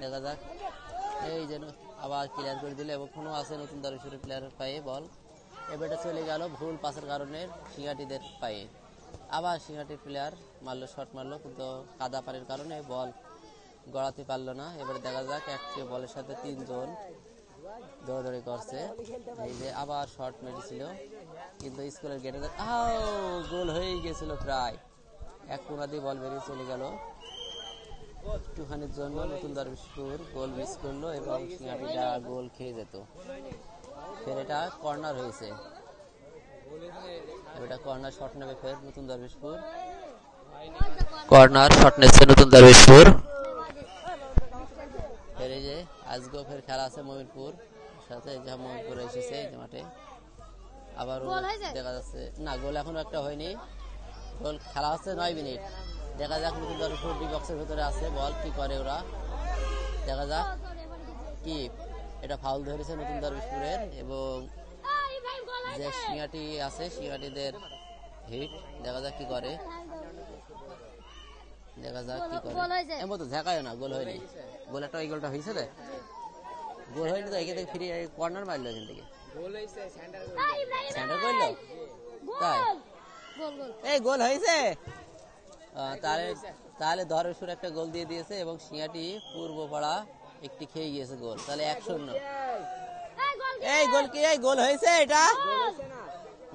দেখা যাক। এই যেন আবার ক্লিয়ার করে দিল এবং কোনো আছে নতুন দর্শকের প্লেয়ারের পায়ে বল। এবারটা চলে গেল ভুল পাসের কারণে সিংহাটিদের পায়ে। আবার সিংহাটির প্লেয়ার মারলো, শট মারলো, কিন্তু কাদা পানির কারণে বল গড়াতে পারলো না। এবারে দেখা যাক একটি বলের সাথে তিনজন দৌড়াদৌড়ি করছে। এই যে আবার শট মেরেছিল, কিন্তু স্কুলের গেটে গোল হয়ে গেছিল প্রায়। এক কোনা দিয়ে বল বেরিয়ে চলে গেল। একটুখানির জন্য নতুন দরবেশপুর গোল মিস করলো এবং সিংহাটিটা গোল খেয়ে যেত। ফের এটা কর্নার হয়েছে, এটা কর্নার শট নেবে ফের নতুন দরবেশপুর। কর্নার শট নিচ্ছে নতুন দরবেশপুর। ফের এই যে আজকেও ফের খেলা আছে মমিনপুর সাথে, যা মমিনপুর এসেছে এই যে মাঠে। আবারও দেখা যাচ্ছে না, গোল এখনো একটা হয়নি। গোল খেলা হচ্ছে 9 মিনিট। দেখা যাক নতুন দরবেশপুর ডি বক্সের ভেতরে আছে, বল কি করে ওরা, দেখা যাক। কি এটা ফাউল ধরেছে নতুন দরবেশপুরের, এবং যে সিংহাটি আছে সিংহাটিদের হিট। দেখা যাক কি করে, দেখা যাক কি করে। এমন তো ঝাঁকায় না, গোল হয়নি। গোল একটা ওই গোলটা হয়েছে রে, গোল হয়নি তো। এখান থেকে ফিরে কর্নার মারলো, এখান থেকে সেন্টার করলো। তাই এই গোল হয়েছে, তাহলে দরবেশপুর একটা গোল দিয়ে দিয়েছে এবং সিংহাটি পূর্বপাড়া একটি খেয়ে গিয়েছে গোল। তাহলে 1-0। এই গোল কি, এই গোল হয়েছে, এটা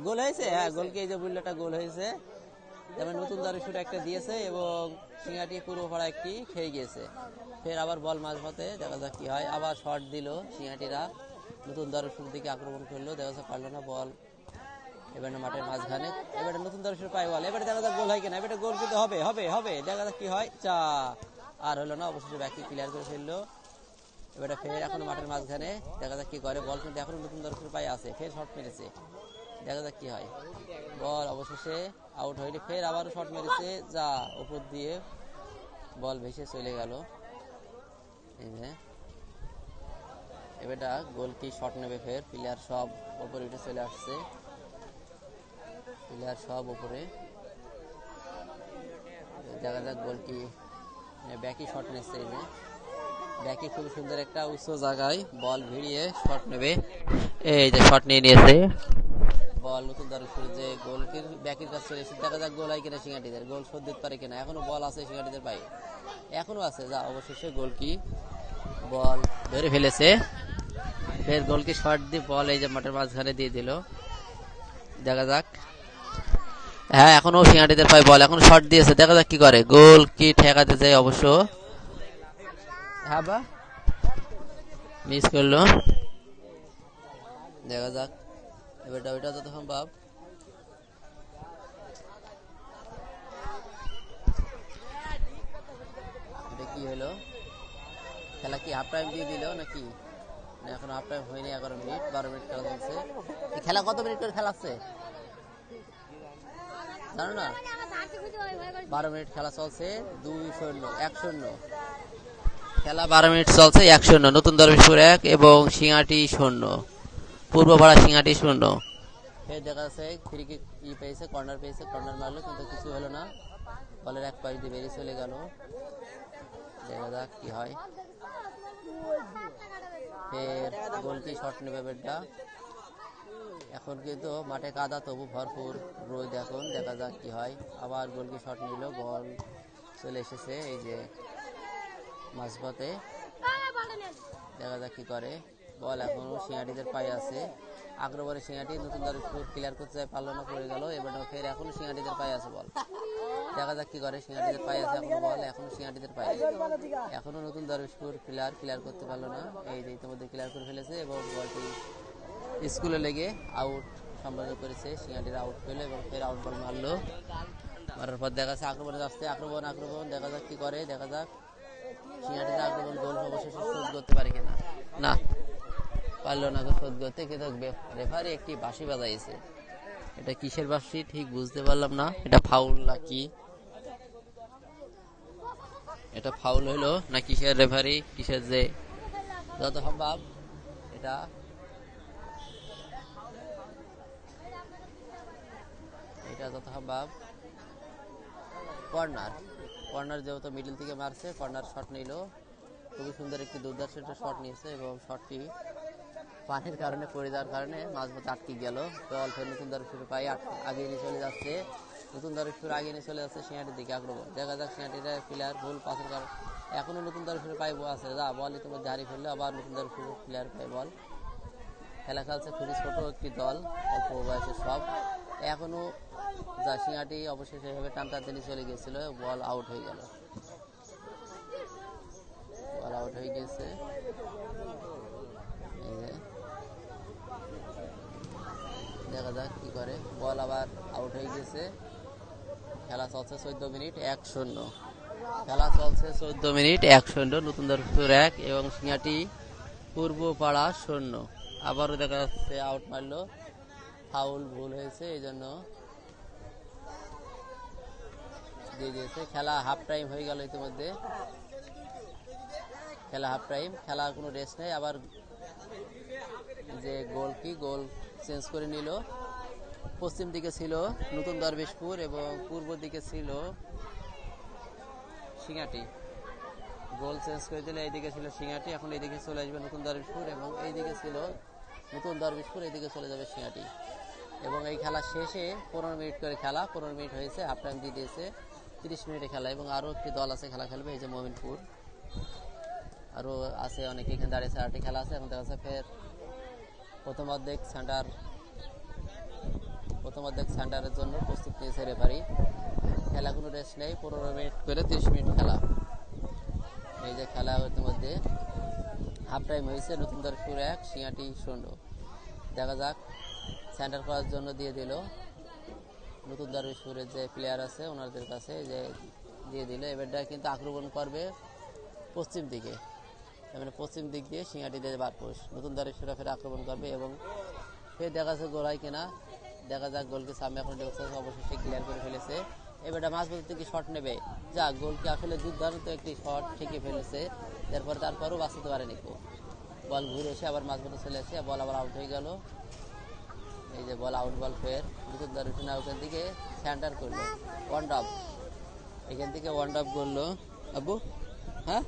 গোল হয়েছে। হ্যাঁ গোল কি, এই যে বুল্লাটা গোল হয়েছে। যেমন নতুন দরবেশপুর একটা দিয়েছে এবং সিংহাটি পূর্বপাড়া একটি খেয়ে গিয়েছে। ফের আবার বল মাঝপথে, দেখা যাক কি হয়। আবার শট দিল সিংহাটিরা, নতুন দরবেশপুর দিকে আক্রমণ করলো, দেখা যাচ্ছে পারলো না। বল এবার মাঠের মাঝখানে, এবারে নতুন দরবেশপুর পায় বল। এবারে দেখা যাক গোল হয় কিনা, এবারে গোল কিন্তু হবে হবে হবে, দেখা যাক কি হয়। আর হলো না, অবশেষে ব্যাকটি ক্লিয়ার করে ফেললো। এবারে ফের এখন মাঠের মাঝখানে, দেখা যাক কি করে। বল কিন্তু এখনো নতুন দরবেশপুর পায়ে আছে, ফের শট মেরেছে, দেখা যাক কি হয়। বল অবশেষে আউট হয়নি, ফের আবারও শট মেরেছে, উপর দিয়ে বল ভেসে চলে গেল। এই যে এবারটা গোল কি শট নেবে ফের, প্লেয়ার সব উপরে উঠে চলে আসছে, প্লেয়ার সব উপরে। দেখা যাক গোল কি, ব্যাকই শট নিচ্ছে। এই যে ব্যাকই খুব সুন্দর একটা উচ্চ জায়গায় বল ভিড়িয়ে শট নেবে। এই যে শট নিয়ে নিয়েছে, বল নতুন দরবেশপুর যে গোল ব্যাকের কাছে চলে এসেছে। দেখা যাক গোল হয় কিনা সিংহাটিদের, গোল শোধ দিতে পারে কিনা। এখনো বল আছে সিংহাটিদের পায়ে, এখনো আছে। অবশেষে গোল কি বল ধরে ফেলেছে। ফের গোল কি শট দিয়ে বল এই যে মাঠের মাঝখানে দিয়ে দিল, দেখা যাক। হ্যাঁ এখনো সিংহাটিদের পায়ে বল, এখন শট দিয়েছে, দেখা যাক কি করে। গোল কি ঠেকাতে যায়, অবশ্য হ্যাঁ বা মিস করলো। দেখা যাক এবারটা, ওইটা যত সম্ভব। এটা কি হলো, খেলা কি হাফ টাইম দিয়ে দিল নাকি? এখন হাফ টাইম হয়নি, 11 মিনিট 12 মিনিট খেলা চলছে। খেলা কত মিনিট করে খেলা আছে জানো না? 12 মিনিট খেলা চলছে, 2-0 1-0 খেলা। 12 মিনিট চলছে, 1-0 নতুন দরবেশপুর 1 এবং সিংহাটি 0, পূর্বপাড়া সিংহাটি 0। ফের দেখা যাচ্ছে ফ্রি কিক পেয়েছে, কর্নার পেয়েছে, কর্নার মারলো কিন্তু কিছু হলো না, বলের এক পাশ দিয়ে বেরিয়ে চলে গেল। দেখা যাক কি হয়। ফের গোলকি শট নেবে বেডটা। এখন কিন্তু মাঠে কাদা, তবু ভরপুর রোদ এখন, দেখা যাক কি হয়। আবার গোলকি শট নিল, বল চলে এসেছে এই যে মাঝপথে, দেখা যাক কি করে। বল এখনো সিংহাটিদের পায়ে আছে, আগ্রবরে সিংহাটি নতুন দরবেশপুর ক্লিয়ার করতে যায়, পারলো না, পড়ে গেল। এবার ফের এখনো সিংহাটিদের পায়ে আছে বল, দেখা যাক কি করে। সিংহাটিদের পায়ে আছে এখনো বল, এখনো সিংহাটিদের পায়ে, এখনো নতুন দরবেশপুর ক্লিয়ার করতে পারলো না। এই যে ইতিমধ্যে ক্লিয়ার করে ফেলেছে এবং বলটি স্কুলে লেগে আউট সম্পাদন করেছে, সিংহাটিরা আউট পেলো এবং ফের আউট বল মারলো। মারার পর দেখা যাচ্ছে আক্রমণে আসছে, আক্রমণ দেখা যাক কি করে, দেখা যাক সিংহাটিরা আক্রমণ গোল অবশেষে শোধ করতে পারে কিনা। না পারলো না শোধ করতে, কিন্তু রেফারি একটি বাঁশি বাজাইছে। এটা কিসের বাঁশি ঠিক বুঝতে পারলাম না, এটা ফাউল নাকি, এটা ফাউল হলো না কিসের, রেফারি কিসের যে, যত সম্ভব এটা যত সম্ভব কর্নার যেহেতু মিডল থেকে মারছে, কর্নার শট নিল খুবই সুন্দর একটি দুর্দান্ত একটা শট নিয়েছে এবং শটটি পানির কারণে পড়ে যাওয়ার কারণে মাঝপথে আটকে গেল। বল ফের নতুন দর্শকের পায়ে আগিয়ে নিয়ে চলে যাচ্ছে, নতুন দর্শকের আগিয়ে নিয়ে চলে যাচ্ছে সিংহাটির দিকে আক্রমণ। দেখা যাক সিংহাটির প্লেয়ার ভুল পাসের কারণে এখনো নতুন দর্শকের পায়ে আছে, যা বল ইতিমধ্যে হারিয়ে ফেললো, আবার নতুন দর্শকের প্লেয়ার পায়ে বল। খেলা খেলছে খুবই ছোট একটি দল, অল্প বয়সের সব। এখনো যা সিংহাটি অবশেষে এভাবে টানটানতে নিয়ে চলে গিয়েছিল, বল আউট হয়ে গেল, বল আউট হয়ে গেছে। দেখা যাক কি করে, বল আবার আউট হয়ে গেছে। খেলা চলছে 14 মিনিট 1-0, খেলা চলছে 14 মিনিট 1-0, নতুন দর্শক 1 এবং সিংহাটি পূর্বপাড়া 0। আবারও দেখা যাচ্ছে আউট মারলো, ফাউল ভুল হয়েছে, এই জন্য দিয়ে দিয়েছে। খেলা হাফ টাইম হয়ে গেল ইতিমধ্যে, খেলা হাফ টাইম, খেলা কোনো রেস্ট নেই। আবার যে গোল চেঞ্জ করে নিল, পশ্চিম দিকে ছিল নতুন দরবেশপুর এবং পূর্ব দিকে ছিল সিংহাটি। গোল চেঞ্জ করে দিলে এইদিকে ছিল সিংহাটি, এখন এইদিকে চলে আসবে নতুন দরবেশপুর এবং এইদিকে ছিল নতুন দরবেশপুর, এইদিকে চলে যাবে সিংহাটি। এবং এই খেলা শেষে 15 মিনিট করে খেলা, 15 মিনিট হয়েছে, হাফ টাইম দিয়ে দিয়েছে 30 মিনিটে খেলা। এবং আরও একটি দল আছে খেলা খেলবে, এই যে মোমিনপুর, আরও আছে অনেকে এখানে দাঁড়িয়েছে, আরেকটি খেলা আছে। এখন দেখা যাচ্ছে ফের প্রথম অর্ধেক সেন্টারের জন্য প্রস্তুত নিয়েছে রেফারি। খেলা কোনো রেস্ট নেই, 15 মিনিট করে 30 মিনিট খেলা। এই যে খেলা ইতিমধ্যে হাফ টাইম হয়েছে, নতুন দরবেশপুর 1 সিংহাটি 0। দেখা যাক সেন্টার করার জন্য দিয়ে দিল নতুন দরবেশপুরের যে প্লেয়ার আছে ওনাদের কাছে, যে দিয়ে দিল। এবারটা কিন্তু আক্রমণ করবে পশ্চিম দিকে, মানে পশ্চিম দিক দিয়ে সিংহাটি দিয়ে বারপোষ, নতুন দরবেশপুর ফের আক্রমণ করবে এবং ফের দেখা যাচ্ছে গোল হয় কিনা। দেখা যাক, গোলকে সামনে এখন অবশেষে ক্লিয়ার করে ফেলেছে। এবারটা মাঝপথ থেকে শট নেবে, যা গোলকে আসলে দুর্দান্ত একটি শট ঠিকই ফেলেছে, তারপরও বাঁচাতে পারেনি। বল ঘুরে এসে আবার মাঝপথে চলে এসে বল আবার আউট হয়ে গেল। এই যে বল আউট, বল ফের নতুন দরবেশপুর ওখান থেকে সেন্টার করলো, ওয়ান ড্রপ, এখান থেকে ওয়ান ড্রপ করলো আবু, হ্যাঁ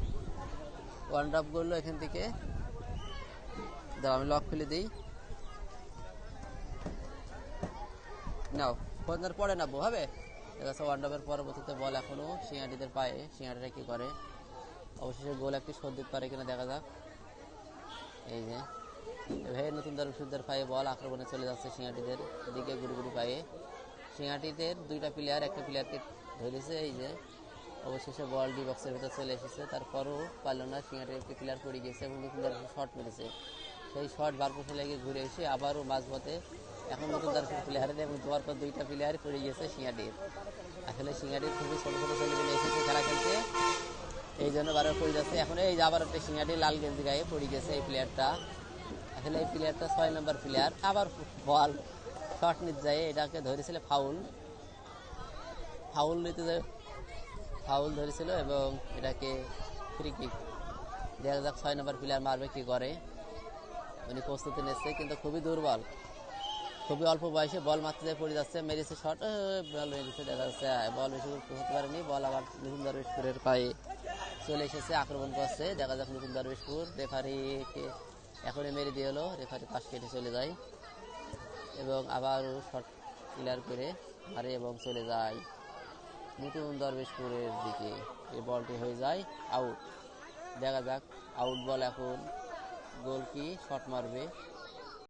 ওয়ান ড্রপ করলো এখান থেকে। দাও আমি লক খুলে দিই, নাও ফোনের পরে নাবো হবে। দেখা যাচ্ছে ওয়ান ড্রপের পরবর্তীতে বল এখনো সিংহাটিদের পায়ে, সিংহাটিরা কি করে, অবশেষে গোল একটি শোধ দিতে পারে কিনা দেখা যাক। এই যে এভাবে নতুন দরবেশপুরদের পায়ে বল আক্রমণে চলে যাচ্ছে সিংহাটিদের দিকে, গুড়ি পায়ে। সিংহাটিদের দুইটা প্লেয়ার, একটা প্লেয়ারকে ধরেছে, এই যে অবশেষে বল ডি বক্সের ভেতর চলে এসেছে, তারপরও পারল না, সিংহাটির একটি প্লেয়ার পড়ে গিয়েছে এবং নতুন দরবেশপুর শট মেরেছে। সেই শট বারপোষে লেগে ঘুরে এসে আবারও মাঝপথে এখন নতুন দরবেশপুর প্লেয়ারের এবং দুয়ার পর দুইটা প্লেয়ার পড়ে গিয়েছে সিংহাটির। আসলে সিংহাটির খুবই ছোট ছোট ছেলেগুলো এসেছে খেলা খেলতে, এই জন্য বারবার পড়ে যাচ্ছে। এখন এই যে আবার একটা সিংহাটির লাল গেঞ্জি গায়ে পড়ে গেছে এই প্লেয়ারটা, আসলে এই প্লেয়ারটা 6 নম্বর প্লেয়ার। আবার বল শট নিতে যায়, এটাকে ধরেছিল ফাউল নিতে যায়, ফাউল ধরেছিল এবং এটাকে ফ্রি কিক। দেখা যাক 6 নম্বর প্লেয়ার মারবে কি করে, উনি প্রস্তুতি নিচ্ছে কিন্তু খুবই দুর্বল, খুবই অল্প বয়সে বল মারতে যায় পড়ে যাচ্ছে, মেরেছে শট, বল মেরেছে, দেখা যাচ্ছে বল বেশি হতে পারেনি, বল আবার নতুন দরবেশপুরের পায়ে চলে এসেছে, আক্রমণ করছে। দেখা যাক নতুন দরবেশপুর রেফারিকে এখনই মেরে দিয়ে হলো, রেফারি পাশ কেটে চলে যায় এবং আবারও শট ক্লিয়ার করে মারে এবং চলে যায় নতুন দরবেশপুরের দিকে। এই বলটি হয়ে যায় আউট। দেখা যাক আউট বল, এখন গোল কি শট মারবে